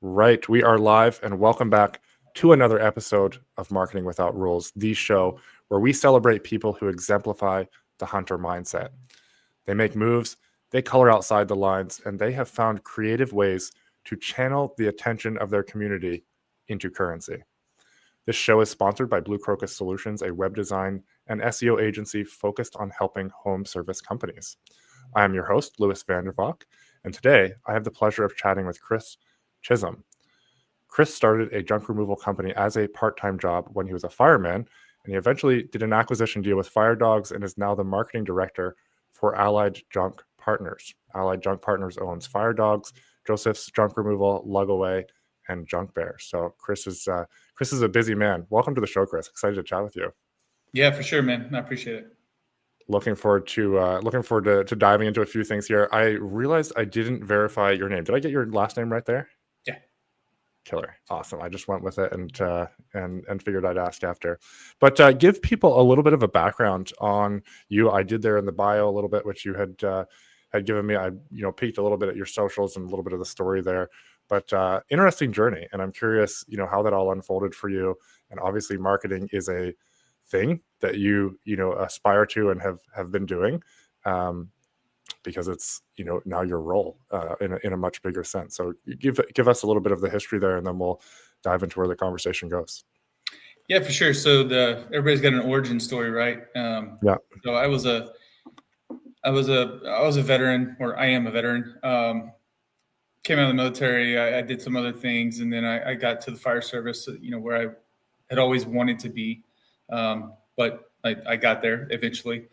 Right, we are live and welcome back to another episode of Marketing Without Rules, the show where we celebrate people who exemplify the hunter mindset. They make moves, they color outside the lines, and they have found creative ways to channel the attention of their community into currency. This show is sponsored by Blue Crocus Solutions, a web design and SEO agency focused on helping home service companies. I am your host, Louis Vandervalk, and today I have the pleasure of chatting with Chris Chisolm. Chris started a junk removal company as a part-time job when he was a fireman, and he eventually did an acquisition deal with Fire Dogs and is now the marketing director for Allied Junk Partners. Allied Junk Partners owns Fire Dogs, Joseph's Junk Removal, Lugaway, and Junk Bear. So Chris is a busy man. Welcome to the show, Chris. Excited to chat with you. Yeah, for sure, man. I appreciate it. Looking forward to diving into a few things here. I realized I didn't verify your name. Did I get your last name right there? Yeah. Killer. Awesome. I just went with it and figured I'd ask after. But give people a little bit of a background on you. I did there in the bio a little bit, which you had given me. I peeked a little bit at your socials and a little bit of the story there. But interesting journey, and I'm curious, how that all unfolded for you. And obviously, marketing is a thing that you aspire to and have been doing, because it's now your role in a much bigger sense. So give us a little bit of the history there, and then we'll dive into where the conversation goes. Yeah, for sure. So everybody's got an origin story, right? Yeah. So I was a veteran, or I am a veteran. Came out of the military. I did some other things, and then I got to the fire service, where I had always wanted to be. But I got there eventually.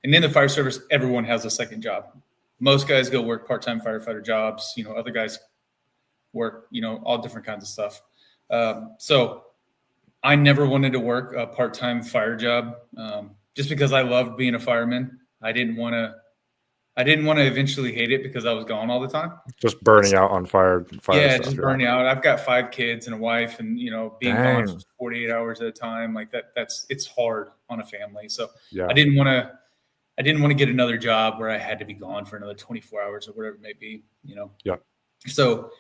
And in the fire service, everyone has a second job. Most guys go work part-time firefighter jobs. Other guys work, all different kinds of stuff. So I never wanted to work a part-time fire job, just because I loved being a fireman. I didn't want to eventually hate it because I was gone all the time. Just burning out on fire yeah, stuff, just burning out. I've got 5 kids and a wife, and being Dang. gone for 48 hours at a time, like it's hard on a family. So yeah. I didn't want to get another job where I had to be gone for another 24 hours or whatever it may be, Yeah. So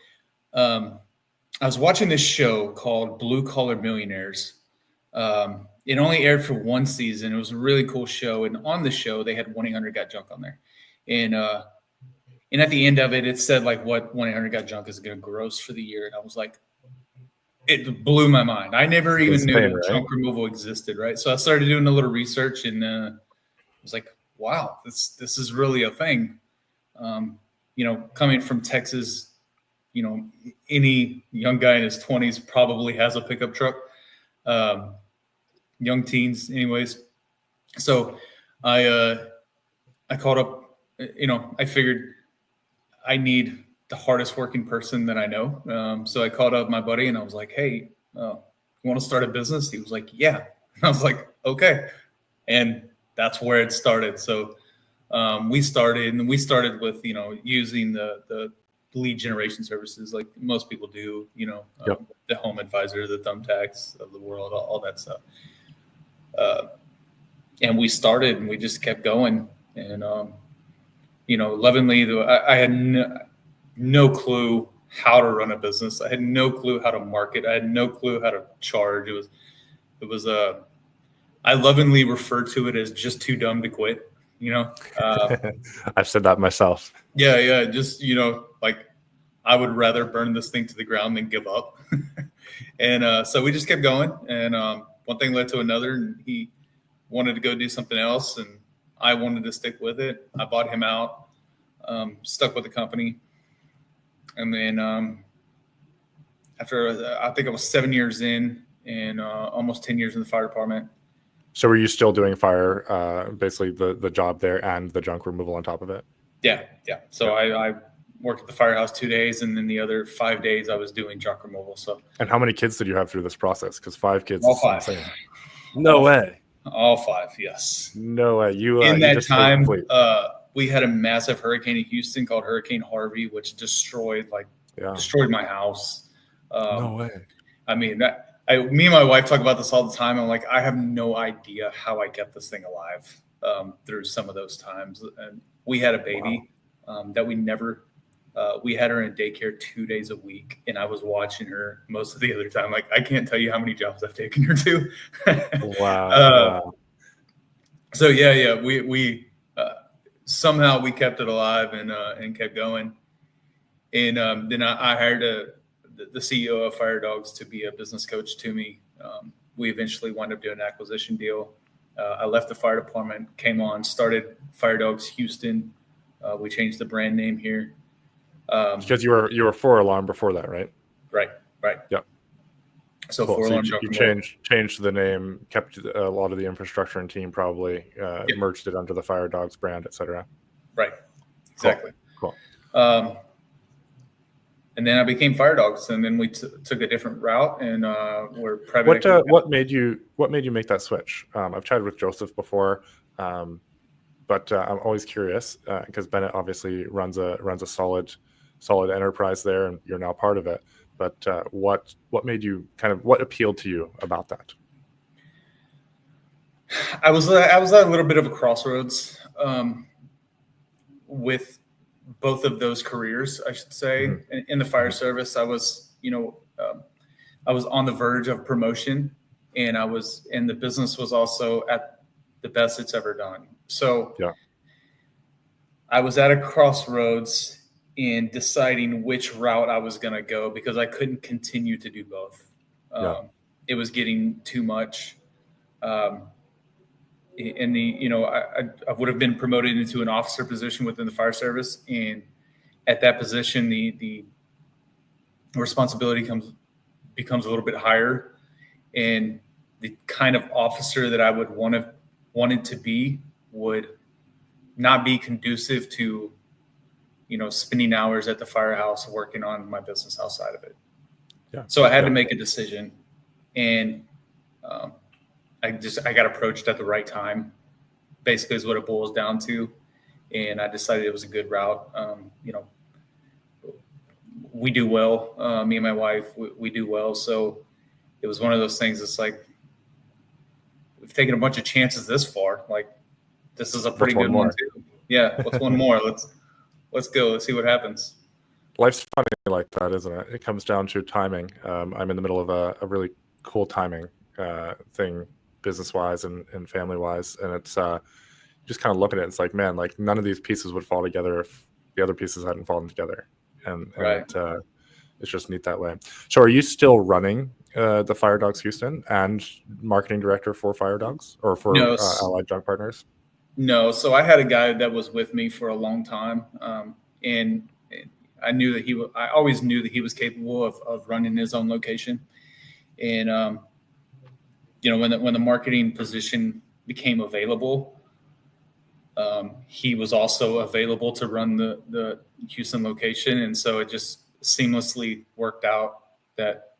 I was watching this show called Blue Collar Millionaires. It only aired for 1 season. It was a really cool show. And on the show, they had 1-800-GOT-JUNK on there. And at the end of it, it said like what 1-800-GOT-JUNK is going to gross for the year. And I was like, it blew my mind. I never even knew that junk removal existed, right? So I started doing a little research, and I was like, wow, this is really a thing. Coming from Texas, any young guy in his 20s probably has a pickup truck. Young teens, anyways. So I called up. I figured I need the hardest working person that I know. So I called up my buddy, and I was like, hey, you want to start a business? He was like, yeah. And I was like, okay. And that's where it started. So we started with, using the lead generation services like most people do, Yep. The Home Advisor, the Thumbtacks of the world, all that stuff. And we started, and we just kept going. And, lovingly, I had no clue how to run a business. I had no clue how to market. I had no clue how to charge. It was I lovingly refer to it as just too dumb to quit. I've said that myself. Yeah. Just, like I would rather burn this thing to the ground than give up. And so we just kept going. And one thing led to another, and he wanted to go do something else, and I wanted to stick with it. I bought him out, stuck with the company. And then after, I think I was 7 years in, and almost 10 years in the fire department. So were you still doing fire, basically the job there and the junk removal on top of it? Yeah. So I worked at the firehouse 2 days, and then the other 5 days I was doing junk removal. So. And how many kids did you have through this process? Because 5 kids All is 5. insane. No way. All 5, yes. No way. In that time, we had a massive hurricane in Houston called Hurricane Harvey, which destroyed my house. No way. I mean, me and my wife talk about this all the time. I'm like, I have no idea how I kept this thing alive through some of those times. And we had a baby that we never We had her in daycare 2 days a week, and I was watching her most of the other time. Like, I can't tell you how many jobs I've taken her to. Wow. So yeah, we somehow we kept it alive and kept going. And then I hired the CEO of Fire Dogs to be a business coach to me. We eventually wound up doing an acquisition deal. I left the fire department, came on, started Fire Dogs Houston. We changed the brand name here. Because you were 4 Alarm before that, right? Right. Yep. So cool. 4 Alarm. So you changed the name, kept a lot of the infrastructure and team, probably merged it under the Fire Dogs brand, etc. Right. Exactly. Cool. And then I became Fire Dogs, and then we took a different route, and we're private. What made you make that switch? I've chatted with Joseph before, but I'm always curious because Bennett obviously runs a solid enterprise there, and you're now part of it. But what made you what appealed to you about that? I was at a little bit of a crossroads with both of those careers, I should say. Mm-hmm. In the fire service, I was on the verge of promotion, and the business was also at the best it's ever done. So yeah. I was at a crossroads in deciding which route I was going to go because I couldn't continue to do both. It was getting too much. I would have been promoted into an officer position within the fire service, and at that position, the responsibility becomes a little bit higher, and the kind of officer that I would wanted to be would not be conducive to, spending hours at the firehouse working on my business outside of it. Yeah. So I had to make a decision, and I got approached at the right time, basically is what it boils down to. And I decided it was a good route. We do well. Me and my wife, we do well. So it was one of those things. It's like, we've taken a bunch of chances this far. Like, this is a pretty good one too. Yeah. What's one more? Let's go. Let's see what happens. Life's funny like that, isn't it? It comes down to timing. I'm in the middle of a really cool timing thing, business-wise and family-wise, and it's just kind of look at it. It's like, man, like none of these pieces would fall together if the other pieces hadn't fallen together, and right. It's just neat that way. So, are you still running the Fire Dogs Houston and marketing director for Fire Dogs or for Allied Junk Partners? No. So I had a guy that was with me for a long time, and I knew that I always knew that he was capable of running his own location, and when the marketing position became available, he was also available to run the Houston location. And so it just seamlessly worked out that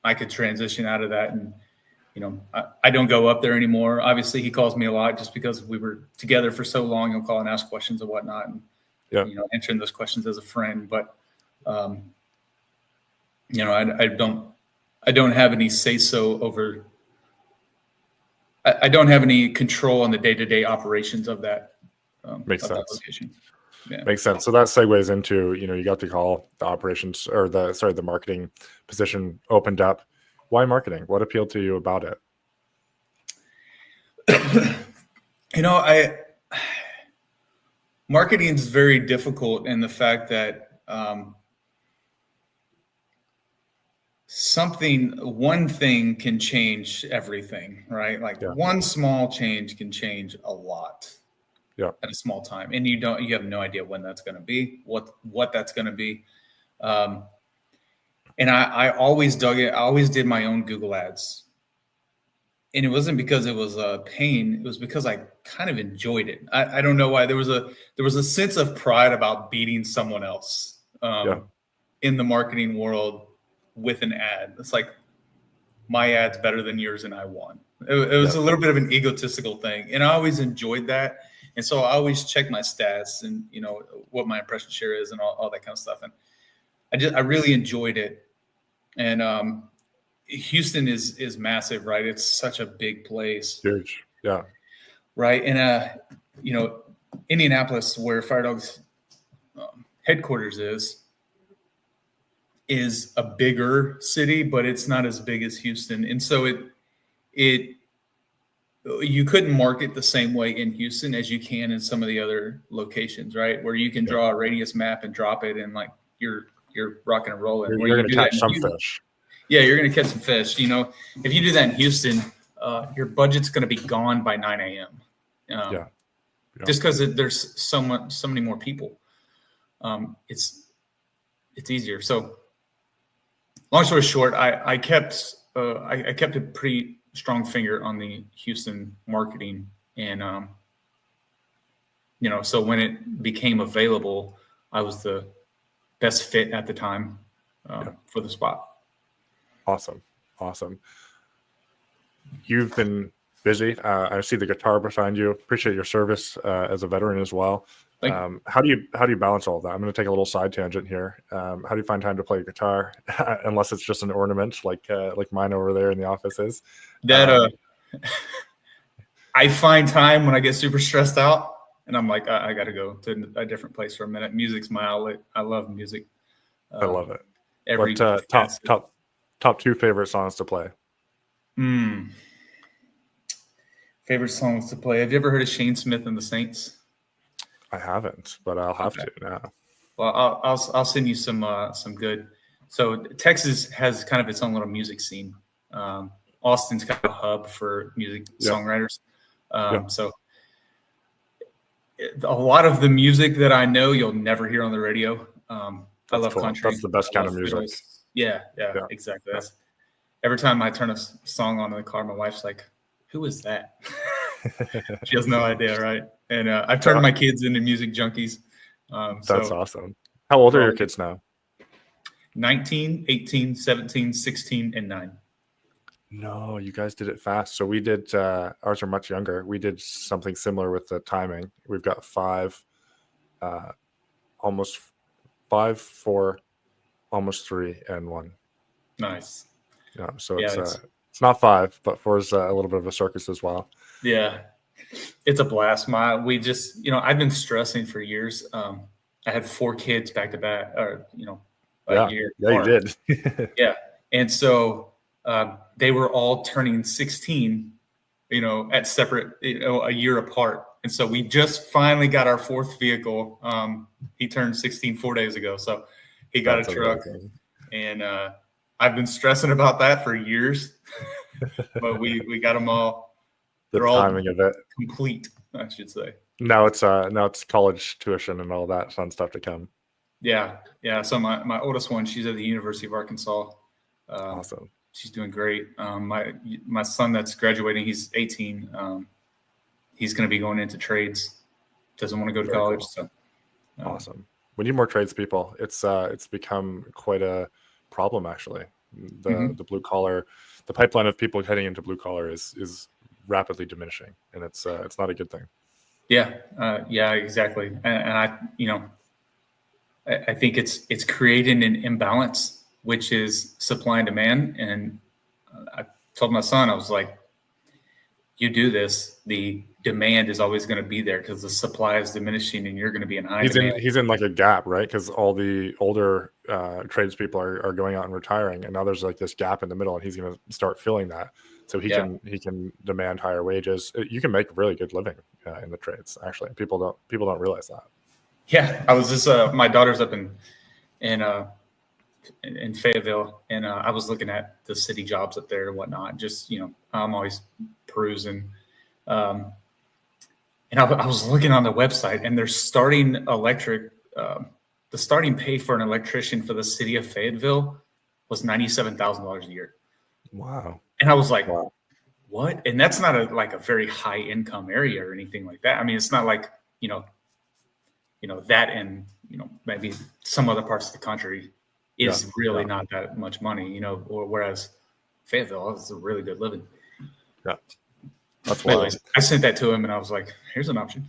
I could transition out of that. And, I don't go up there anymore. Obviously he calls me a lot just because we were together for so long. He'll call and ask questions and whatnot, and, answering those questions as a friend. But, I don't have any say-so over, I don't have any control on the day-to-day operations of that. Makes sense. That location. Yeah. Makes sense. So that segues into, you got the call, the operations or the marketing position opened up. Why marketing? What appealed to you about it? Marketing is very difficult in the fact that one thing can change everything, right? Like one small change can change a lot at a small time. And you have no idea when that's going to be, what that's going to be. And I always dug it. I always did my own Google ads. And it wasn't because it was a pain. It was because I kind of enjoyed it. I don't know why. There was a sense of pride about beating someone else in the marketing world with an ad. It's like, my ad's better than yours and I won. It was a little bit of an egotistical thing. And I always enjoyed that. And so I always check my stats and, what my impression share is and all that kind of stuff. And I really enjoyed it. And Houston is massive, right? It's such a big place. Huge. Yeah. Right. And, Indianapolis, where Fire Dogs headquarters is, is a bigger city, but it's not as big as Houston. And so it you couldn't market the same way in Houston as you can in some of the other locations, right? Where you can draw a radius map and drop it, and like you're rocking and rolling. You're going to catch some fish. Yeah, you're going to catch some fish. You know, if you do that in Houston, your budget's going to be gone by 9 a.m. Just because there's so many more people. It's easier. So, long story short, I kept a pretty strong finger on the Houston marketing, and so when it became available, I was the best fit at the time for the spot. Awesome. You've been busy. I see the guitar behind you. Appreciate your service as a veteran as well. How do you balance all of that? I'm going to take a little side tangent here. How do you find time to play guitar, unless it's just an ornament like mine over there in the office is? I find time when I get super stressed out, and I'm like, I got to go to a different place for a minute. Music's my outlet. I love music. I love it. What top two favorite songs to play? Favorite songs to play. Have you ever heard of Shane Smith and the Saints? I haven't, but I'll have to now. Well, I'll send you some good. So Texas has kind of its own little music scene. Austin's kind of a hub for music songwriters. So a lot of the music that I know you'll never hear on the radio. I love country. That's the best kind of music. Fiddles. Yeah, exactly. That's, every time I turn a song on in the car, my wife's like, "Who is that?" She has no idea, right? And I've turned my kids into music junkies. That's awesome. How old are your kids now? 19, 18, 17, 16, and 9. No, you guys did it fast. So we did, ours are much younger. We did something similar with the timing. We've got 5, almost 5, 4, almost 3, and 1. Nice. Yeah, so it's not 5, but 4 is a little bit of a circus as well. Yeah, it's a blast. We just, I've been stressing for years. I had 4 kids back to back, or a year. Yeah, you did. Yeah, and so they were all turning 16, at separate, a year apart. And so we just finally got our 4th vehicle. He turned 16 4 days ago, so he got a truck. Amazing. And I've been stressing about that for years, but we got them all. The timing of it complete, I should say. Now it's college tuition and all that fun stuff to come. Yeah. So my oldest one, she's at the University of Arkansas. Awesome. She's doing great. My son that's graduating, he's 18. He's going to be going into trades. Doesn't want to go to college. Cool. So awesome. We need more tradespeople. It's become quite a problem actually. The blue collar, the pipeline of people heading into blue collar is rapidly diminishing, and it's not a good thing. Yeah, exactly. And I think it's creating an imbalance, which is supply and demand. And I told my son, I was like, you do this, the demand is always going to be there because the supply is diminishing, and you're going to be in high demand. He's in like a gap, right? Because all the older tradespeople are going out and retiring, and now there's like this gap in the middle, and he's going to start filling that. So he can demand higher wages. You can make a really good living in the trades. Actually, people don't realize that. Yeah, I was just my daughter's up in Fayetteville, and I was looking at the city jobs up there and whatnot. Just I'm always perusing, and I was looking on the website, and they're starting electric. The starting pay for an electrician for the city of Fayetteville was $97,000 a year. Wow. And I was like, wow. What? And that's not a very high income area or anything like that. I mean, it's not like, that in, maybe some other parts of the country is really not that much money, or whereas Fayetteville is a really good living. Yeah. That's why I sent that to him, and I was like, here's an option.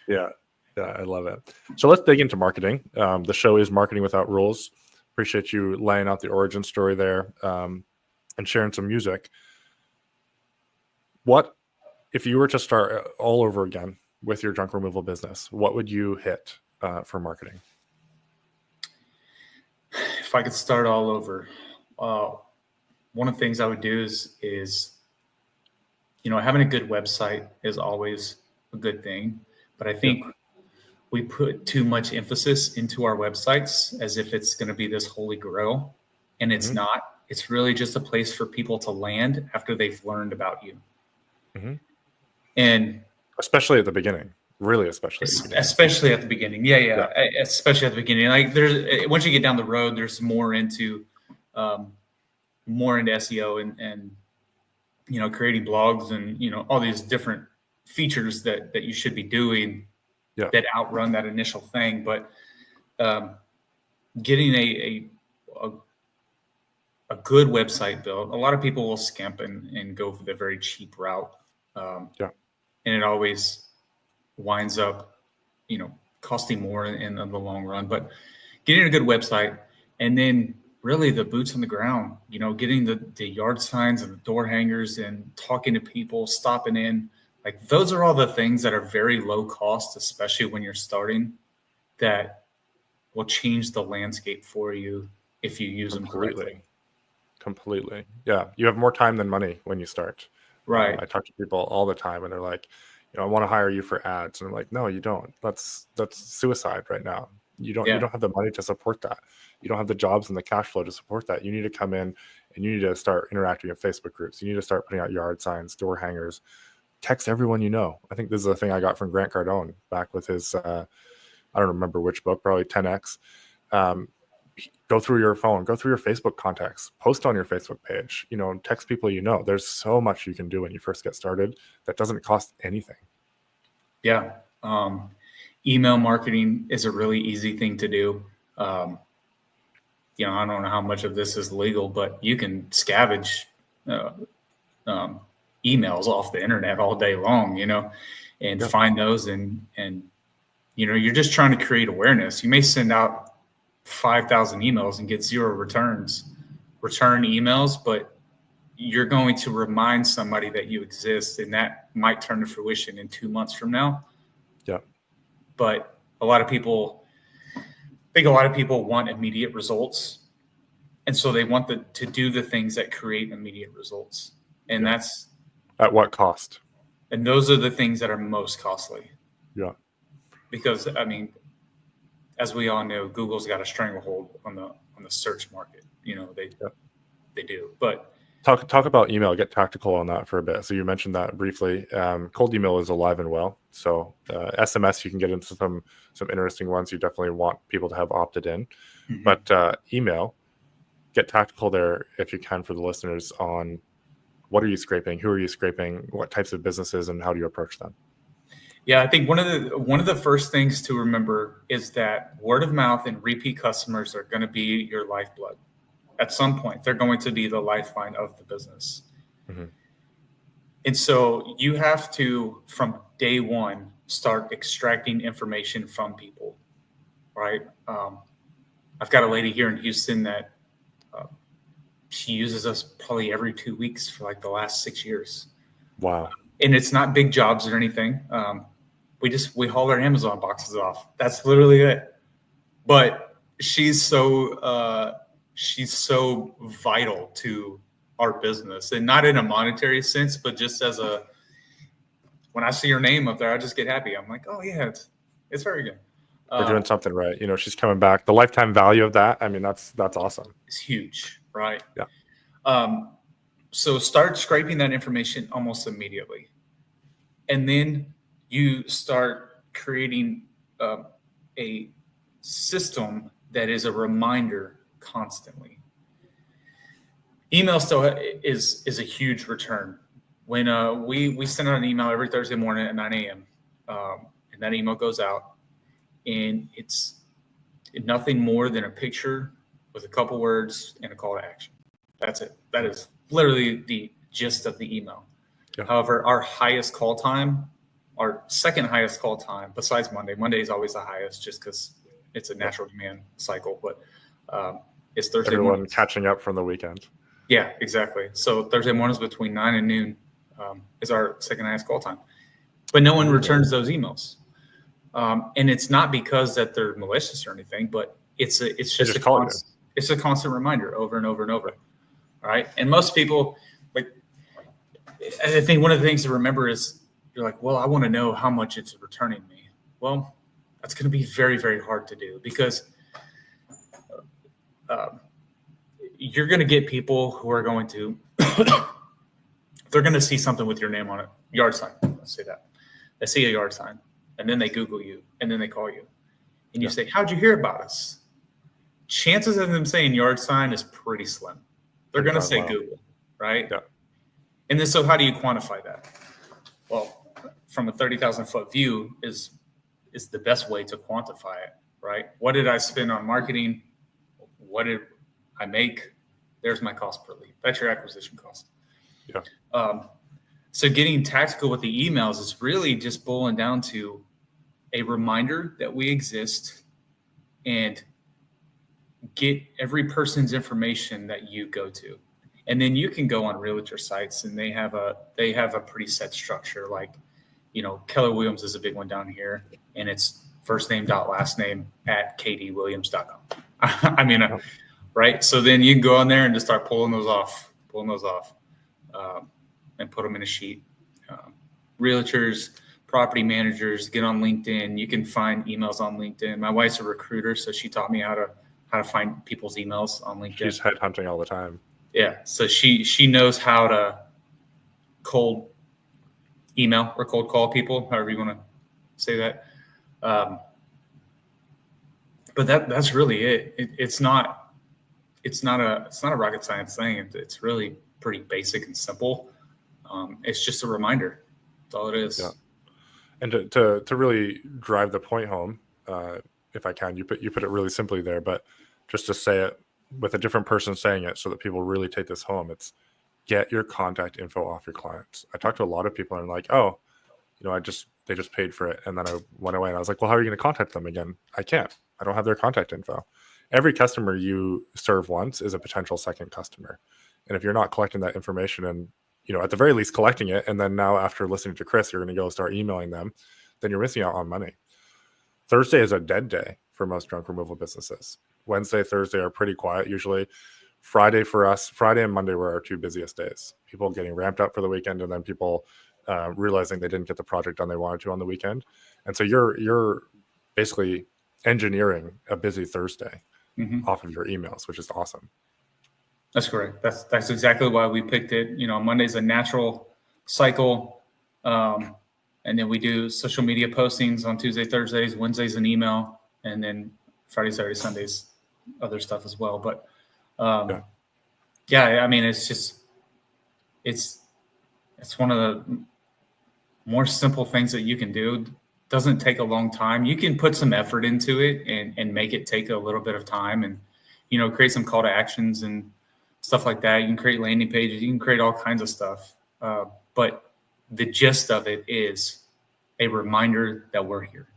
Yeah, I love it. So let's dig into marketing. The show is Marketing Without Rules. Appreciate you laying out the origin story there. And sharing some music. What if you were to start all over again with your junk removal business? What would you hit for marketing? If I could start all over, one of the things I would do is having a good website is always a good thing, but I think we put too much emphasis into our websites as if it's going to be this holy grail, and it's not. It's really just a place for people to land after they've learned about you. And especially at the beginning, really, especially at the beginning. Yeah. Especially at the beginning. Like once you get down the road, there's more into SEO and creating blogs and all these different features that you should be doing that outrun that initial thing. But getting a good website built, a lot of people will skimp and go for the very cheap route. And it always winds up, costing more in the long run. But getting a good website, and then really the boots on the ground, getting the yard signs and the door hangers and talking to people, stopping in, like those are all the things that are very low cost, especially when you're starting, that will change the landscape for you if you use them correctly. Completely. Yeah. You have more time than money when you start. Right. I talk to people all the time and they're like, I want to hire you for ads. And I'm like, no, you don't. That's suicide right now. You don't have the money to support that. You don't have the jobs and the cash flow to support that. You need to come in and you need to start interacting in Facebook groups. You need to start putting out yard signs, door hangers, text everyone you know. I think this is a thing I got from Grant Cardone back with his, I don't remember which book, probably 10X. Go through your phone, go through your Facebook contacts, post on your Facebook page, text people There's so much you can do when you first get started that doesn't cost anything. Yeah. Email marketing is a really easy thing to do. I don't know how much of this is legal, but you can scavenge emails off the internet all day long, and find those and you're just trying to create awareness. You may send out 5,000 emails and get 0 return emails, but you're going to remind somebody that you exist, and that might turn to fruition in 2 months from now. Yeah. But a lot of people want immediate results. And so they want to do the things that create immediate results. And that's at what cost? And those are the things that are most costly. Yeah. Because as we all know, Google's got a stranglehold on the search market. They do. But talk about email. Get tactical on that for a bit. So you mentioned that briefly. Cold email is alive and well. So SMS, you can get into some interesting ones. You definitely want people to have opted in. But email, get tactical there if you can for the listeners on what are you scraping, who are you scraping, what types of businesses, and how do you approach them? Yeah, I think one of the first things to remember is that word of mouth and repeat customers are going to be your lifeblood. At some point, they're going to be the lifeline of the business. And so you have to, from day one, start extracting information from people, right? I've got a lady here in Houston that she uses us probably every 2 weeks for like the last 6 years. Wow. And it's not big jobs or anything. We haul our Amazon boxes off. That's literally it. But she's so vital to our business, and not in a monetary sense, but just as when I see her name up there, I just get happy. I'm like, oh yeah, it's very good. We're doing something right. She's coming back. The lifetime value of that, that's awesome. It's huge, right? Yeah. So start scraping that information almost immediately. And then you start creating a system that is a reminder constantly. Email still is a huge return. When we send out an email every Thursday morning at 9 a.m., and that email goes out, and it's nothing more than a picture with a couple words and a call to action. That's it. That is literally the gist of the email. Yeah. However, our second highest call time, besides Monday is always the highest just because it's a natural demand cycle, but it's Thursday Everyone mornings. Catching up from the weekend. Yeah, exactly. So Thursday mornings between 9 and noon is our second highest call time. But no one returns those emails. And it's not because that they're malicious or anything, but it's just It's a constant reminder over and over and over. All right. And most people, like, I think one of the things to remember is you're like, well, I want to know how much it's returning me. Well, that's going to be very, very hard to do because you're going to get people who are going to, they're going to see something with your name on it, yard sign. Let's say that. They see a yard sign and then they Google you and then they call you and you say, how'd you hear about us? Chances of them saying yard sign is pretty slim. They're going to say Google, right? Yeah. And then, so how do you quantify that? Well, from a 30,000 foot view is the best way to quantify it, right? What did I spend on marketing? What did I make? There's my cost per lead. That's your acquisition cost. Yeah. So getting tactical with the emails is really just boiling down to a reminder that we exist and get every person's information that you go to. And then you can go on realtor sites and they have a pretty set structure. Like, Keller Williams is a big one down here and it's first name dot last name at kdwilliams.com. I mean, right. So then you can go on there and just start pulling those off, and put them in a sheet. Realtors, property managers, get on LinkedIn. You can find emails on LinkedIn. My wife's a recruiter, so she taught me how to find people's emails on LinkedIn. She's headhunting all the time. Yeah. So she knows how to cold email or cold call people, however you want to say that. But that's really it. It's not a rocket science thing. It's really pretty basic and simple. It's just a reminder. That's all it is. Yeah. And to really drive the point home, if I can, you put it really simply there, but just to say it with a different person saying it so that people really take this home, it's get your contact info off your clients. I talked to a lot of people and like, oh, they just paid for it. And then I went away and I was like, well, how are you going to contact them again? I can't. I don't have their contact info. Every customer you serve once is a potential second customer. And if you're not collecting that information and, at the very least collecting it, and then now after listening to Chris, you're going to go start emailing them, then you're missing out on money. Thursday is a dead day for most junk removal businesses. Wednesday, Thursday are pretty quiet usually. Friday for us, Friday and Monday were our two busiest days. People getting ramped up for the weekend and then people realizing they didn't get the project done they wanted to on the weekend. And so you're basically engineering a busy Thursday off of your emails, which is awesome. That's correct. That's exactly why we picked it. Monday's a natural cycle. And then we do social media postings on Tuesday, Thursdays, Wednesdays an email, and then Friday, Saturday, Sundays, other stuff as well. But I mean, it's one of the more simple things that you can do. It doesn't take a long time. You can put some effort into it and make it take a little bit of time and, create some call to actions and stuff like that. You can create landing pages. You can create all kinds of stuff. But the gist of it is a reminder that we're here.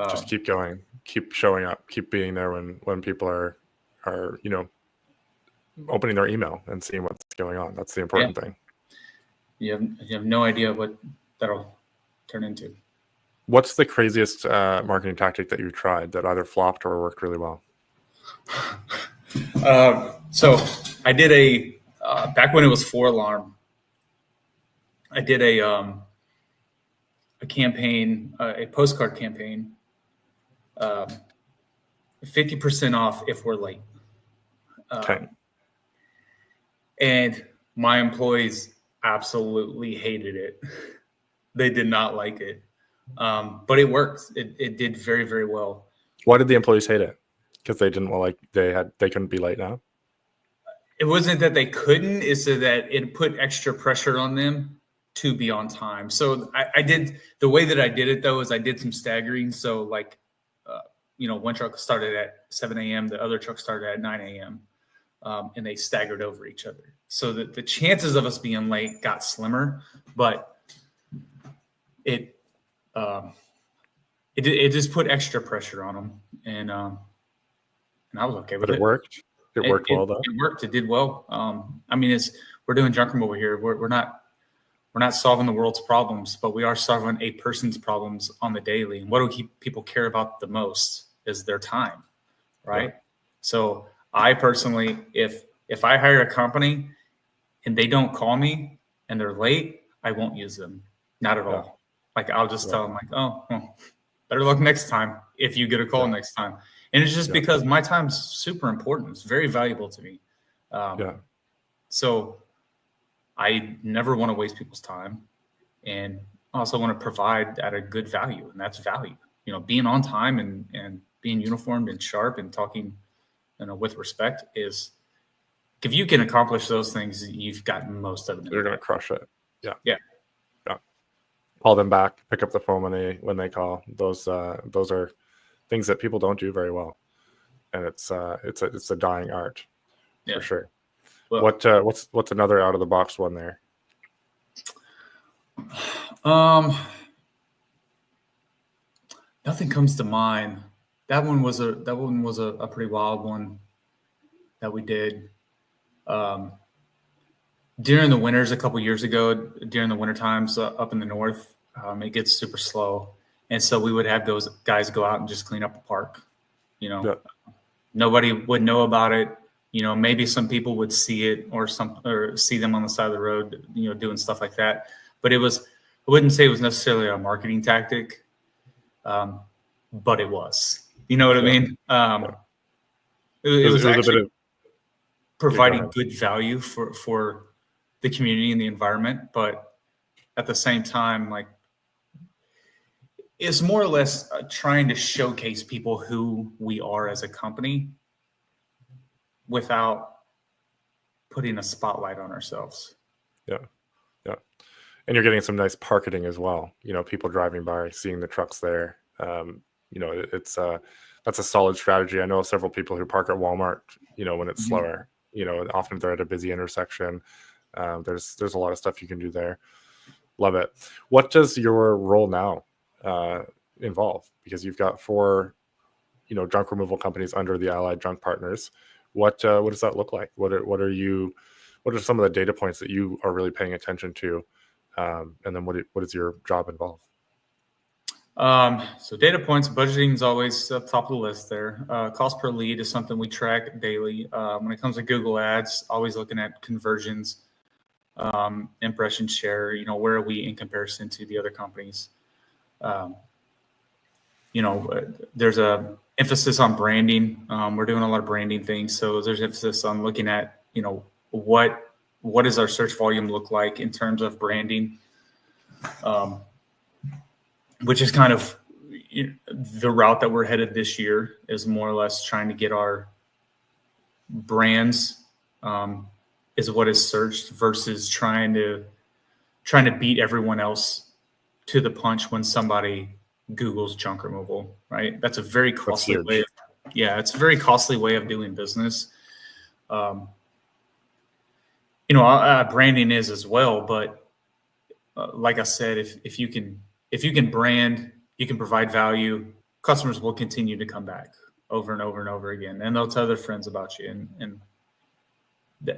Just keep going, keep showing up, keep being there when people are opening their email and seeing what's going on. That's the important thing. You have no idea what that'll turn into. What's the craziest marketing tactic that you tried that either flopped or worked really well? So I did back when it was 4Alarm, I did a campaign, a postcard campaign, 50% off if we're late. Okay. And my employees absolutely hated it. They did not like it. But it worked. It did very, very well. Why did the employees hate it? Because they didn't they couldn't be late now? It wasn't that they couldn't, it's that it put extra pressure on them to be on time. So I did, the way that I did it though, is I did some staggering. So like, one truck started at 7 a.m. The other truck started at 9 a.m. And they staggered over each other. So that the chances of us being late got slimmer, but it just put extra pressure on them. And I was okay with it. But it worked. It worked well though. It worked. It did well. I mean, we're doing junk removal here. We're not solving the world's problems, but we are solving a person's problems on the daily. And what do people care about the most is their time, right? Yeah. So I personally, if I hire a company and they don't call me and they're late, I won't use them. Not at all. Like I'll just tell them like, oh, well, better luck next time if you get a call next time. And it's just because my time's super important. It's very valuable to me. So I never want to waste people's time, and I also want to provide at a good value, and that's value. Being on time and being uniformed and sharp and talking, with respect is, if you can accomplish those things, you've got most of it. You're going to crush it. Yeah. Call them back, pick up the phone when they call. Those are things that people don't do very well, and it's a dying art for sure. Well, what's another out of the box one there? Nothing comes to mind. That one was a pretty wild one that we did. During the winters a couple years ago, during the winter times up in the north, it gets super slow. And so we would have those guys go out and just clean up the park. Nobody would know about it. Maybe some people would see it or see them on the side of the road, doing stuff like that. But I wouldn't say it was necessarily a marketing tactic, but it was. You know what I mean? It was actually a bit of providing good value for the community and the environment, but at the same time, like, it's more or less trying to showcase people who we are as a company without putting a spotlight on ourselves. Yeah. And you're getting some nice parketing as well. People driving by, seeing the trucks there. It's that's a solid strategy. I know several people who park at Walmart, when it's slower, often they're at a busy intersection. There's a lot of stuff you can do there. Love it. What does your role now involve? Because you've got 4, junk removal companies under the Allied Junk Partners. What does that look like? What are some of the data points that you are really paying attention to? And then what does your job involve? So data points, budgeting is always up top of the list there. Cost per lead is something we track daily. When it comes to Google Ads, always looking at conversions, impression share, where are we in comparison to the other companies? There's a emphasis on branding. We're doing a lot of branding things. So there's emphasis on looking at, what does our search volume look like in terms of branding? Which is kind of the route that we're headed this year, is more or less trying to get our brands is what is searched versus trying to beat everyone else to the punch when somebody Google's junk removal, right? That's a very costly way. It's a very costly way of doing business. Branding is as well, but like I said, if you can brand, you can provide value, customers will continue to come back over and over and over again, and they'll tell their friends about you.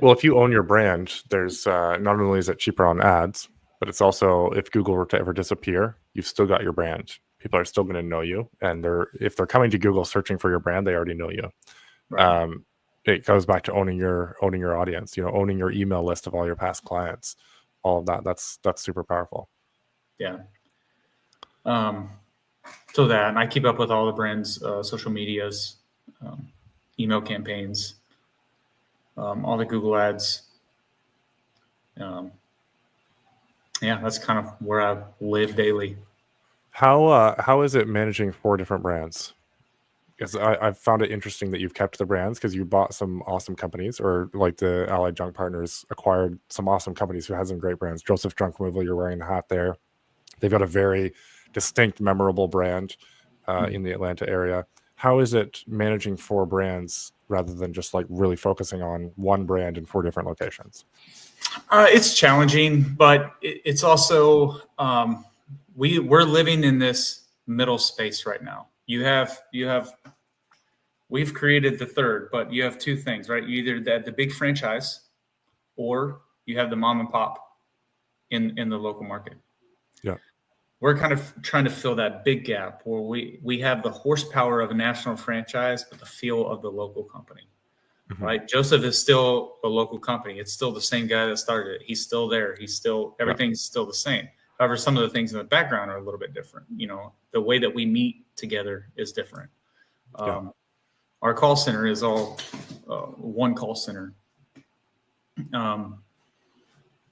Well, if you own your brand, there's not only is it cheaper on ads, but it's also, if Google were to ever disappear, you've still got your brand. People are still going to know you, and if they're coming to Google searching for your brand, they already know you. Right. It goes back to owning your audience. Owning your email list of all your past clients, all of that. That's super powerful. Yeah. So that, and I keep up with all the brands' social medias, email campaigns, all the Google ads. That's kind of where I live daily. How is it managing 4 different brands? Because I've found it interesting that you've kept the brands, because you bought some awesome companies, or like the Allied Junk Partners acquired some awesome companies who has some great brands. Joseph Junk Removal, you're wearing the hat there. They've got a very distinct, memorable brand in the Atlanta area. How is it managing 4 brands rather than just like really focusing on one brand in 4 different locations? It's challenging, but it's also we're living in this middle space right now. We've created the third, but you have 2 things, right? You either the big franchise, or you have the mom and pop in the local market. Yeah. We're kind of trying to fill that big gap where we have the horsepower of a national franchise, but the feel of the local company. Mhm. right? Joseph is still a local company. It's still the same guy that started it. He's still there. Everything's still the same. However, some of the things in the background are a little bit different. The way that we meet together is different. Yeah. Our call center is all one call center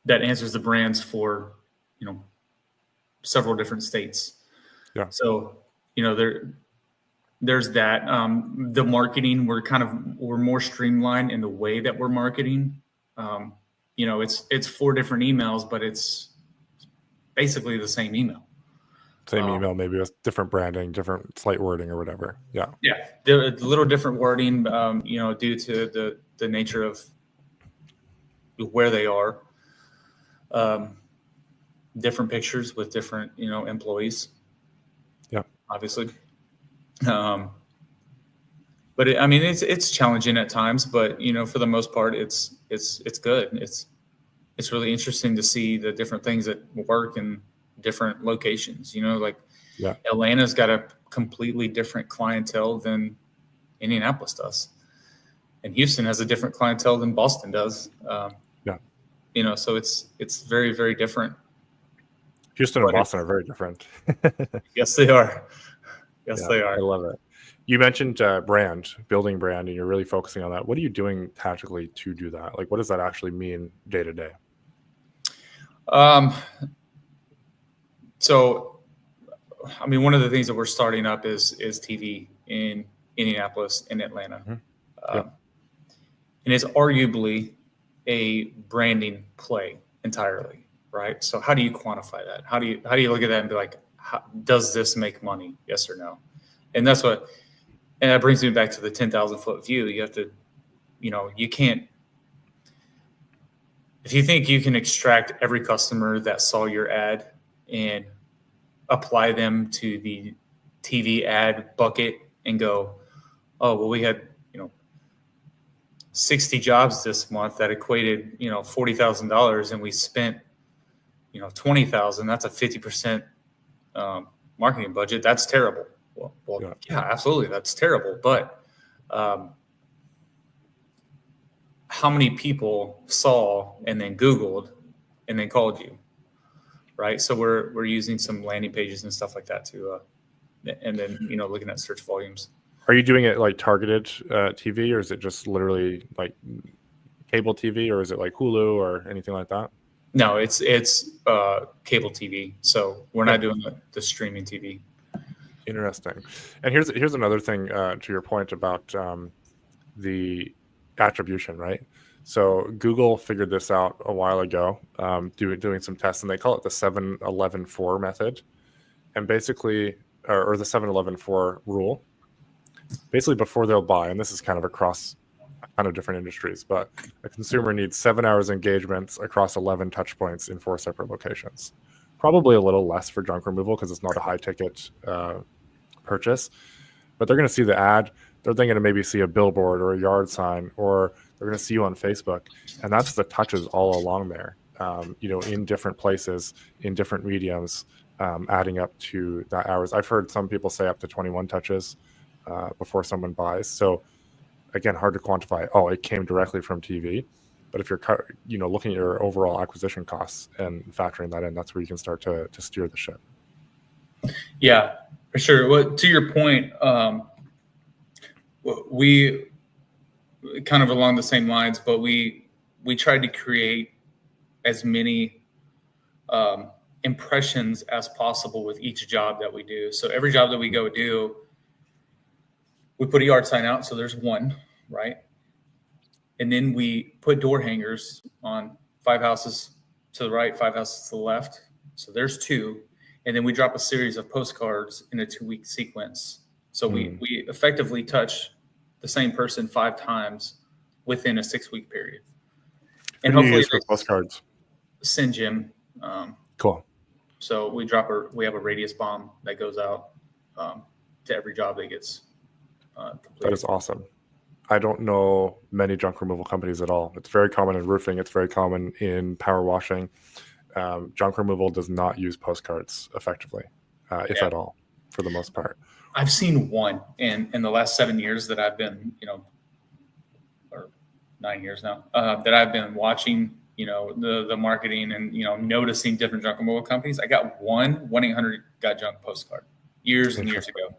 that answers the brands for, several different states. Yeah. So, there's that. The marketing, we're more streamlined in the way that we're marketing. It's 4 different emails, but it's basically the same email. Same email, maybe with different branding, different slight wording or whatever. Yeah. Yeah, a little different wording, due to the nature of where they are. Different pictures with different, employees. Yeah. Obviously. But it's challenging at times, but for the most part, it's good. It's really interesting to see the different things that work in different locations. Like Yeah. Atlanta's got a completely different clientele than Indianapolis does, and Houston has a different clientele than Boston does. So it's very, very different. Houston and Boston are very different. Yes, they are. Yes, they are. I love it. You mentioned building brand, and you're really focusing on that. What are you doing tactically to do that? Like, what does that actually mean day to day? So, one of the things that we're starting up is TV in Indianapolis and Atlanta. Mm-hmm. And it's arguably a branding play entirely, right? So how do you quantify that? How do you look at that and be like, does this make money? Yes or no? And that brings me back to the 10,000 foot view. You have to, you can't, if you think you can extract every customer that saw your ad and apply them to the TV ad bucket and go, oh, well, we had, 60 jobs this month that equated, $40,000, and we spent, 20,000. That's a 50% marketing budget. That's terrible. Well, yeah, absolutely, that's terrible. But how many people saw and then Googled and then called you, right? So we're using some landing pages and stuff like that to, and then looking at search volumes. Are you doing it like targeted TV, or is it just literally like cable TV, or is it like Hulu or anything like that? No, it's cable TV. So we're not doing the streaming TV. Interesting. And here's another thing to your point about the attribution, right? So Google figured this out a while ago, doing some tests, and they call it the 7-11-4 method, and basically, or the 7-11-4 rule. Basically, before they'll buy, and this is kind of across a ton of different industries, but a consumer needs 7 hours engagements across 11 touch points in 4 separate locations. Probably a little less for junk removal because it's not a high ticket purchase, but they're going to see the ad. They're then going to maybe see a billboard or a yard sign, or they're going to see you on Facebook, and that's the touches all along there. In different places, in different mediums, adding up to that hours. I've heard some people say up to 21 touches before someone buys. So again, hard to quantify. Oh, it came directly from TV. But if you're looking at your overall acquisition costs and factoring that in, that's where you can start to steer the ship. Yeah, for sure. Well, to your point, we kind of along the same lines, but we tried to create as many impressions as possible with each job that we do. So every job that we go do, we put a yard sign out. So there's one, right? And then we put door hangers on 5 houses to the right, 5 houses to the left. So there's 2. And then we drop a series of postcards in a 2-week sequence. So we effectively touch the same person 5 times within a 6-week period. And hopefully use for postcards. Send Jim. Cool. So we have a radius bomb that goes out to every job that gets completed. That is awesome. I don't know many junk removal companies at all. It's very common in roofing. It's very common in power washing. Junk removal does not use postcards effectively, if at all, for the most part. I've seen one in the last 7 years that I've been, or 9 years now, that I've been watching, the marketing and, noticing different junk removal companies. I got one 1-800-GOT-JUNK postcard years and years ago.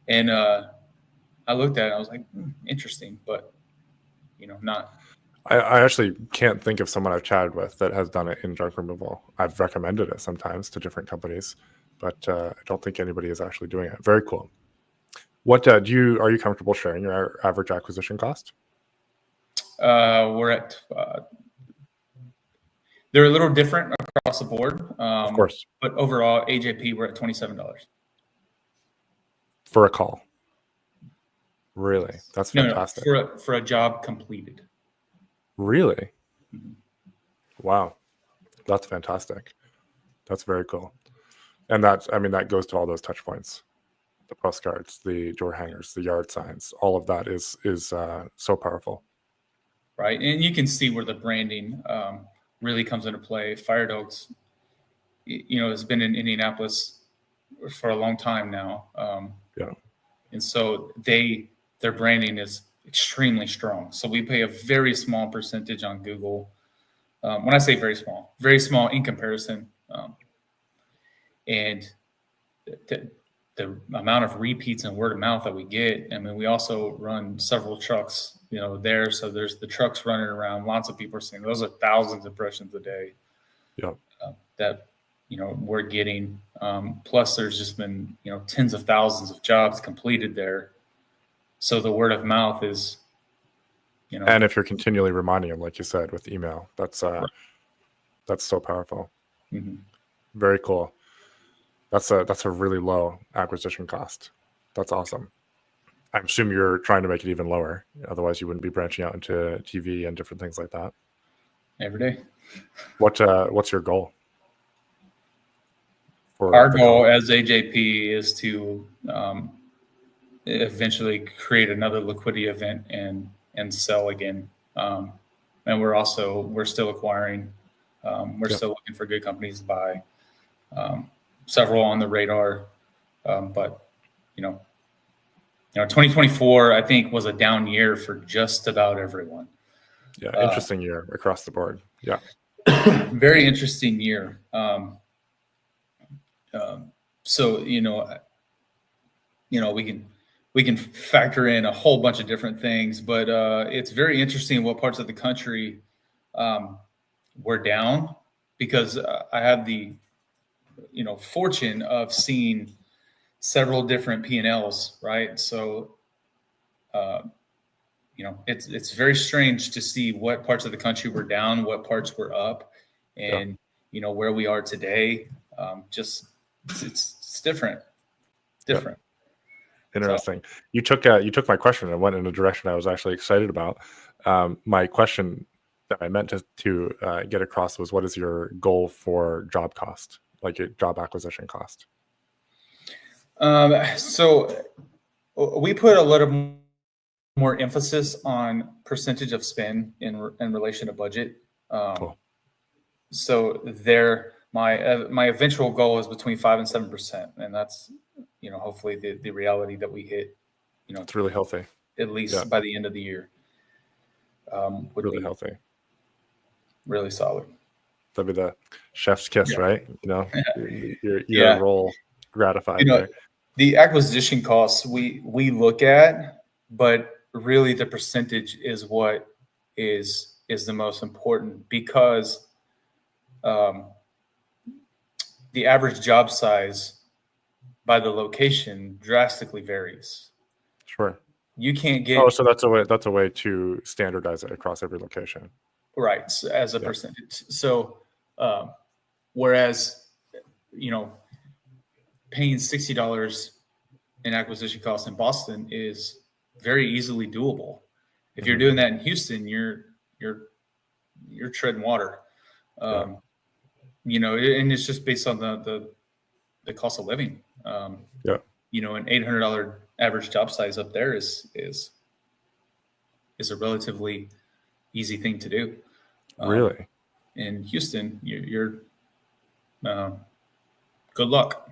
And I looked at it and I was like, interesting, but, not. I actually can't think of someone I've chatted with that has done it in junk removal. I've recommended it sometimes to different companies, but I don't think anybody is actually doing it. Very cool. What are you comfortable sharing your average acquisition cost? We're at, they're a little different across the board. Of course. But overall, AJP, we're at $27 for a call. Really? That's fantastic. No, for a job completed. Really? Mm-hmm. Wow. That's fantastic. That's very cool. And that goes to all those touch points. The postcards, the door hangers, the yard signs, all of that is so powerful. Right. And you can see where the branding really comes into play. Fire Dogs, has been in Indianapolis for a long time now. Yeah. And so their branding is extremely strong. So we pay a very small percentage on Google. When I say very small in comparison. And the amount of repeats and word of mouth that we get. I mean, we also run several trucks, there. So there's the trucks running around. Lots of people are saying those are thousands of impressions a day. Yeah. That, we're getting. Plus, there's just been, tens of thousands of jobs completed there. So the word of mouth is, And if you're continually reminding them, like you said, with email, that's so powerful. Mm-hmm. Very cool. That's a really low acquisition cost. That's awesome. I assume you're trying to make it even lower. Otherwise, you wouldn't be branching out into TV and different things like that. Every day. What's your goal? Our goal as AJP is to eventually create another liquidity event and sell again. And we're still acquiring. We're still looking for good companies to buy. Several on the radar, but 2024 I think was a down year for just about everyone. Yeah, interesting year across the board. Yeah, very interesting year. So we can factor in a whole bunch of different things, but it's very interesting what parts of the country were down, because I have the fortune of seeing several different P&Ls, right? So, it's very strange to see what parts of the country were down, what parts were up, and where we are today. It's different. Yeah. Interesting. So, you took my question and went in a direction I was actually excited about. My question that I meant to get across was, what is your goal for job cost? Like a job acquisition cost? So we put a little more emphasis on percentage of spend in relation to budget. Cool. So my eventual goal is between 5% and 7%, and that's hopefully the reality that we hit. It's really healthy. At least by the end of the year. Would really be healthy. Really solid. That'd be the chef's kiss, right? You're a role gratified there. The acquisition costs we look at, but really the percentage is what is the most important, because the average job size by the location drastically varies. Sure. You can't get. Oh, so that's a way to standardize it across every location. Right, as a percentage. So, whereas, paying $60 in acquisition costs in Boston is very easily doable. If you're doing that in Houston, you're treading water. And it's just based on the cost of living. An $800 average job size up there is a relatively easy thing to do. Really? In Houston, you're good luck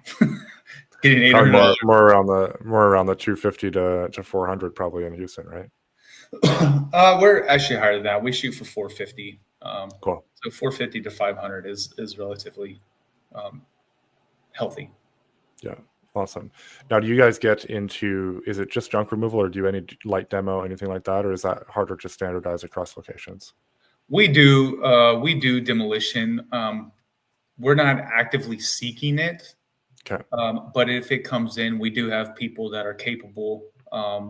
getting $800. More around the 250 to 400 probably in Houston, right? We're actually higher than that. We shoot for 450. Cool. So 450 to 500 is relatively healthy. Yeah. Awesome. Now, do you guys get into, is it just junk removal, or do you any light demo, anything like that? Or is that harder to standardize across locations? We do demolition. We're not actively seeking it. Okay. But if it comes in, we do have people that are capable.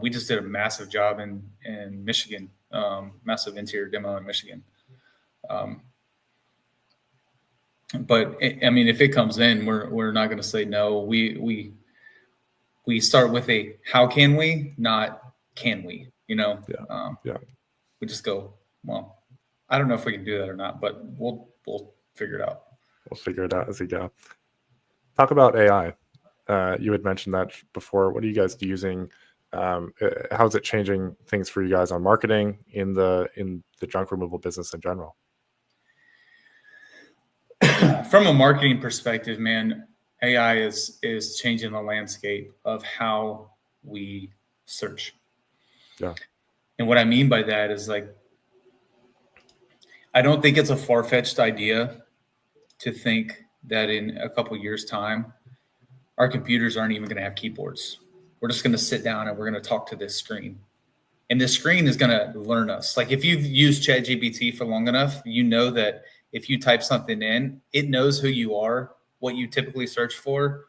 We just did a massive job in Michigan, massive interior demo in Michigan. But I mean, if it comes in, we're not going to say no. We start with a how can we, not can we. Yeah. We just go, well, I don't know if we can do that or not, but we'll figure it out. We'll figure it out as we go. Talk about AI. You had mentioned that before. What are you guys using? How is it changing things for you guys on marketing in the junk removal business in general? From a marketing perspective, man, AI is changing the landscape of how we search. Yeah. And what I mean by that is, like, I don't think it's a far-fetched idea to think that in a couple years' time, our computers aren't even going to have keyboards. We're just going to sit down and we're going to talk to this screen. And this screen is going to learn us. Like, if you've used ChatGPT for long enough, you know that if you type something in, it knows who you are, what you typically search for,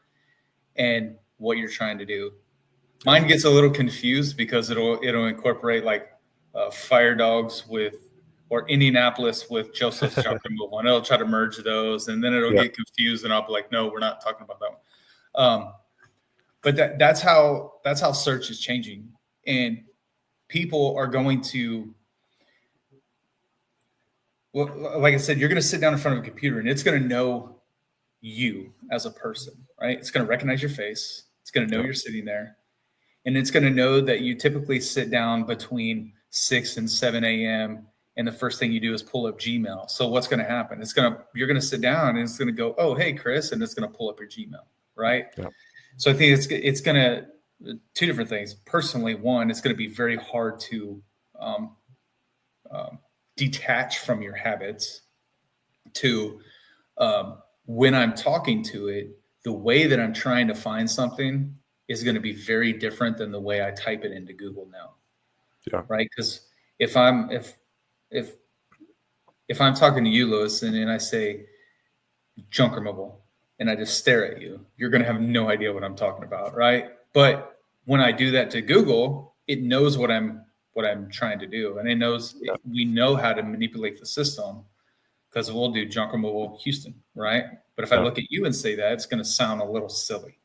and what you're trying to do. Mine gets a little confused because it'll incorporate like fire dogs or Indianapolis with Joseph's junk removal, and it'll try to merge those, and then it'll get confused, and I'll be like, no, we're not talking about that one. But that's how search is changing, and people are going to, well, like I said, you're going to sit down in front of a computer, and it's going to know you as a person, right? It's going to recognize your face. It's going to know you're sitting there, and it's going to know that you typically sit down between 6 and 7 a.m. and the first thing you do is pull up Gmail. So what's going to happen? You're going to sit down, and it's going to go, oh, hey, Chris, and it's going to pull up your Gmail, right? Yeah. So I think it's going to, two different things. Personally, one, it's going to be very hard to detach from your habits. Two, when I'm talking to it, the way that I'm trying to find something is going to be very different than the way I type it into Google now. Yeah. Right. Because if I'm talking to you, Lewis, and I say junk removal, and I just stare at you, you're going to have no idea what I'm talking about. Right. But when I do that to Google, it knows what I'm trying to do. And it knows, we know how to manipulate the system, because we'll do junk removal Houston. Right. But if I look at you and say that, it's going to sound a little silly.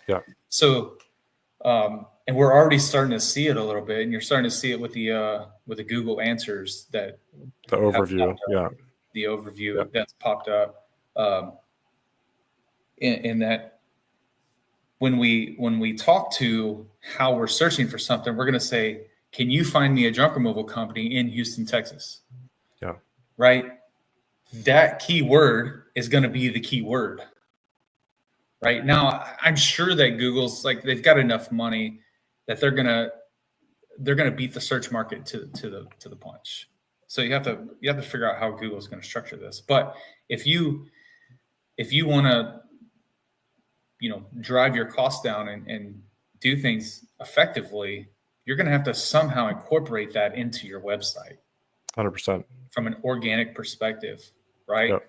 Yeah. So, and we're already starting to see it a little bit, and you're starting to see it with the Google answers that the overview, the overview that's popped up, in that when we talk to how we're searching for something, we're going to say, can you find me a junk removal company in Houston, Texas? Yeah. Right. That keyword is going to be the keyword. Right now, I'm sure that Google's like, they've got enough money that they're gonna beat the search market to the punch. So you have to figure out how Google's going to structure this. But if you want to, drive your costs down and do things effectively, you're going to have to somehow incorporate that into your website. 100%. From an organic perspective, right? Yep.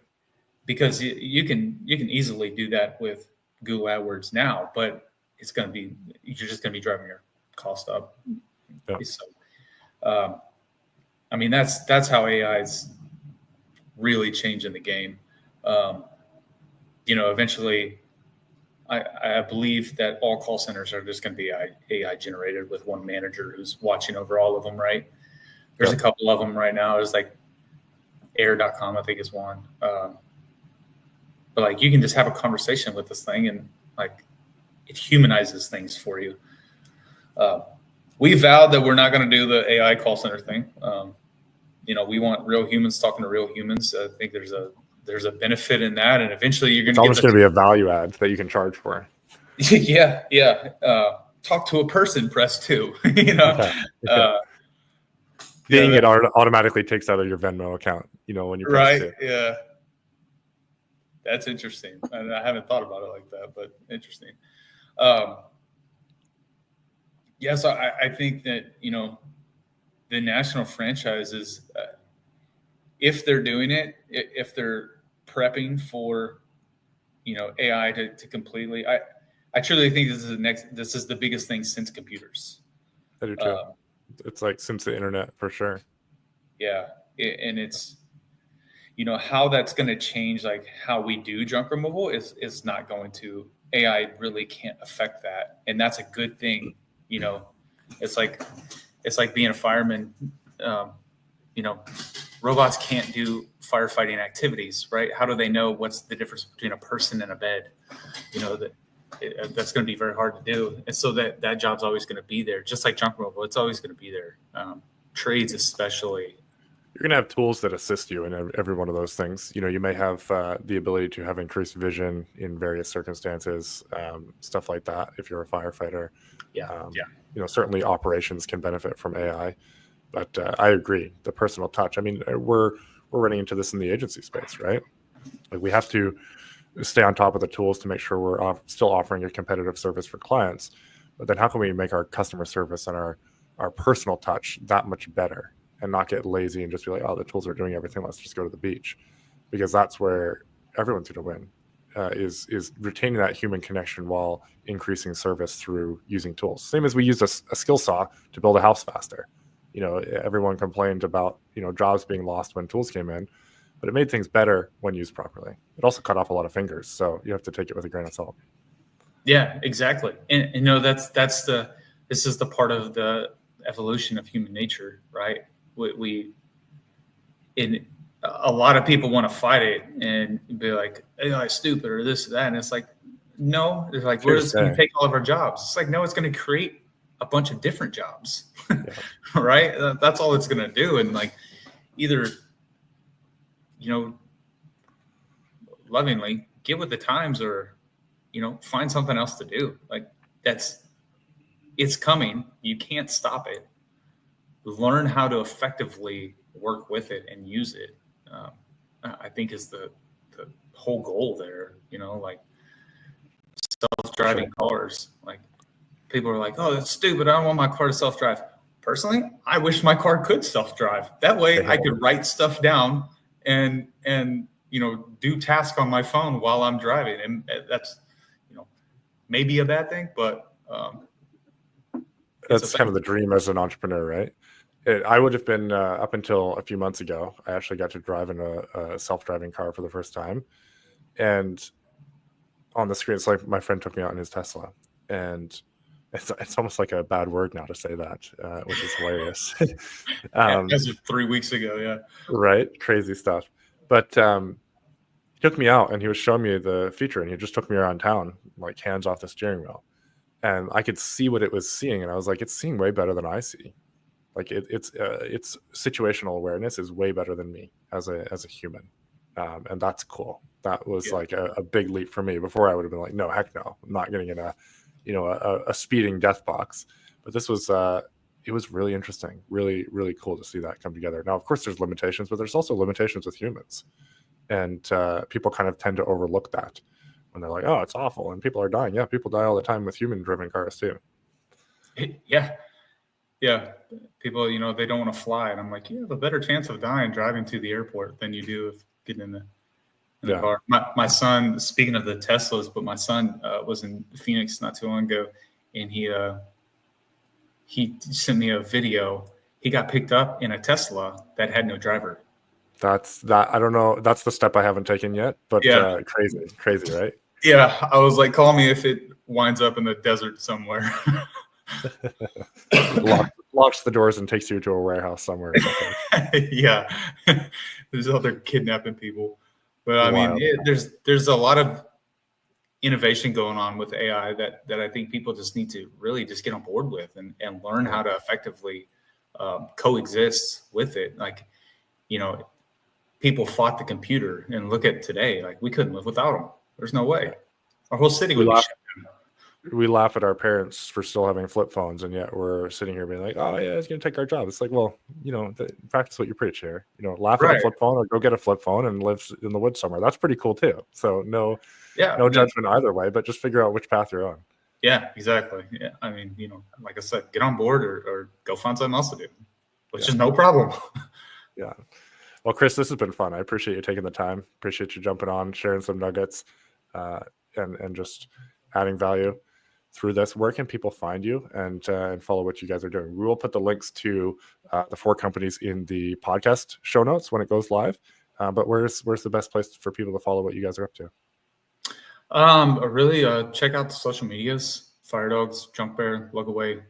Because you can easily do that with Google AdWords now, but you're just going to be driving your cost up. Yep. So, I mean, that's how AI is really changing the game. Eventually, I believe that all call centers are just going to be AI generated with one manager who's watching over all of them, right? There's a couple of them right now. There's like air.com, I think is one. But like, you can just have a conversation with this thing, and like, it humanizes things for you. We vowed that we're not going to do the AI call center thing. We want real humans talking to real humans. I think there's a benefit in that, and eventually you're going to. It's almost going to be a value add that you can charge for. Yeah. Talk to a person, press 2. Seeing it automatically takes out of your Venmo account, when you post right. it. Yeah. That's interesting. I haven't thought about it like that, but interesting. So I think that, the national franchises, if they're doing it, if they're prepping for, AI to completely, I truly think this is the biggest thing since computers. I do too. It's like since the internet for sure. Yeah. And it's, how that's going to change, like how we do junk removal is not going to, AI really can't affect that. And that's a good thing. It's like being a fireman. Robots can't do firefighting activities, right? How do they know what's the difference between a person and a bed? That's going to be very hard to do. And so that job's always going to be there. Just like junk removal, it's always going to be there. Trades especially. You're going to have tools that assist you in every one of those things. You may have the ability to have increased vision in various circumstances, stuff like that. If you're a firefighter, certainly operations can benefit from AI. But I agree, the personal touch. I mean, we're running into this in the agency space, right? Like we have to stay on top of the tools to make sure we're still offering a competitive service for clients. But then how can we make our customer service and our personal touch that much better and not get lazy and just be like, oh, the tools are doing everything, let's just go to the beach? Because that's where everyone's going to win, is retaining that human connection while increasing service through using tools. Same as we used a skill saw to build a house faster. Everyone complained about, jobs being lost when tools came in, but it made things better when used properly. It also cut off a lot of fingers, so you have to take it with a grain of salt. Yeah, exactly. And this is the part of the evolution of human nature, right? A lot of people want to fight it and be like, AI is stupid or this or that. And it's like, no, it's like, we're just going to take all of our jobs. It's like, no, it's going to create a bunch of different jobs, right? That's all it's going to do. And like, either, lovingly get with the times or, find something else to do. Like it's coming. You can't stop it. Learn how to effectively work with it and use it. I think is the whole goal there, like self-driving cars. Like people are like, oh, that's stupid. I don't want my car to self-drive. Personally, I wish my car could self-drive. That way I could write stuff down and do tasks on my phone while I'm driving. And that's, maybe a bad thing, but that's kind of the dream as an entrepreneur, right? I would have been up until a few months ago. I actually got to drive in a self-driving car for the first time. And on the screen, it's like my friend took me out in his Tesla. And it's almost like a bad word now to say that, which is hilarious. As of 3 weeks ago, yeah. Right? Crazy stuff. But he took me out and he was showing me the feature and he just took me around town, like hands off the steering wheel. And I could see what it was seeing. And I was like, it's seeing way better than I see. Like it's situational awareness is way better than me as a human. And that's cool. That was like a big leap for me. Before I would have been like, no, heck no, I'm not getting in a speeding death box. But this was it was really interesting, really, really cool to see that come together. Now, of course, there's limitations, but there's also limitations with humans. And people kind of tend to overlook that when they're like, oh, it's awful and people are dying. Yeah, people die all the time with human-driven cars too. Yeah. People, they don't want to fly. And I'm like, you have a better chance of dying driving to the airport than you do of getting in the car. My son, speaking of the Teslas, but my son was in Phoenix not too long ago, and he sent me a video. He got picked up in a Tesla that had no driver. I don't know. That's the step I haven't taken yet, but crazy, right? Yeah. I was like, call me if it winds up in the desert somewhere. Locks the doors and takes you to a warehouse somewhere. Yeah. There's other kidnapping people. But I mean, there's a lot of innovation going on with AI that I think people just need to really just get on board with and learn how to effectively coexist with it. Like, people fought the computer, and look at today. Like, we couldn't live without them. There's no way. Our whole city would be shut down. we laugh at our parents for still having flip phones, and yet we're sitting here being like, "Oh yeah, it's going to take our job." It's like, well, practice what you preach here. Laugh at a Right. flip phone or go get a flip phone and live in the woods somewhere. That's pretty cool too. So no Yeah. judgment either way, but just figure out which path you're on. Yeah, exactly. Yeah. I mean, like I said, get on board or go find something else to do, which is no problem. Yeah. Well, Chris, this has been fun. I appreciate you taking the time. Appreciate you jumping on, sharing some nuggets, and just adding value through this. Where can people find you and follow what you guys are doing? We will put the links to the 4 companies in the podcast show notes when it goes live. But where's the best place for people to follow what you guys are up to? Really, check out the social medias: Fire Dogs, Junk Bear, Lug Away,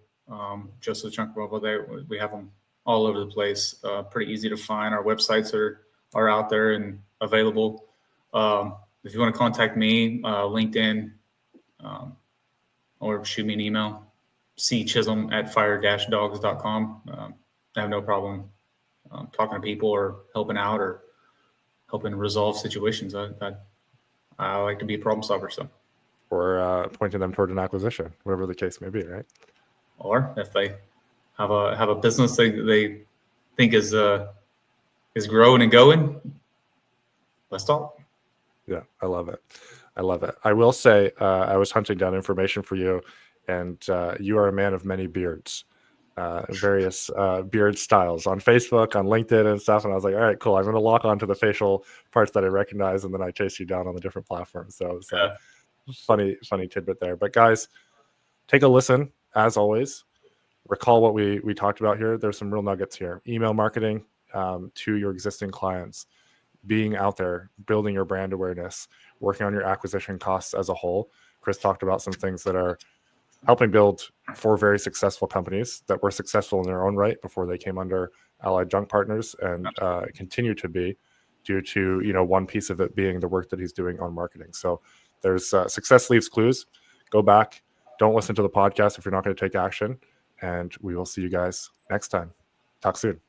Joseph Junk Bravo. There, we have them all over the place. Pretty easy to find. Our websites are out there and available. If you want to contact me, LinkedIn, or shoot me an email, Chisolm@fire-dogs.com. I have no problem talking to people or helping out or helping resolve situations. I like to be a problem solver. So, or pointing them toward an acquisition, whatever the case may be, right? Or if they have a business they think is growing and going, let's talk. Yeah, I love it. I will say, I was hunting down information for you, and you are a man of many beards, various beard styles on Facebook, on LinkedIn, and stuff. And I was like, all right, cool. I'm going to lock onto the facial parts that I recognize, and then I chase you down on the different platforms. So it's a funny tidbit there. But guys, take a listen. As always, recall what we talked about here. There's some real nuggets here. Email marketing to your existing clients, being out there, building your brand awareness, working on your acquisition costs as a whole. Chris talked about some things that are helping build 4 very successful companies that were successful in their own right before they came under Allied Junk Partners, and continue to be, due to one piece of it being the work that he's doing on marketing. So there's success leaves clues. Go back. Don't listen to the podcast if you're not going to take action. And we will see you guys next time. Talk soon.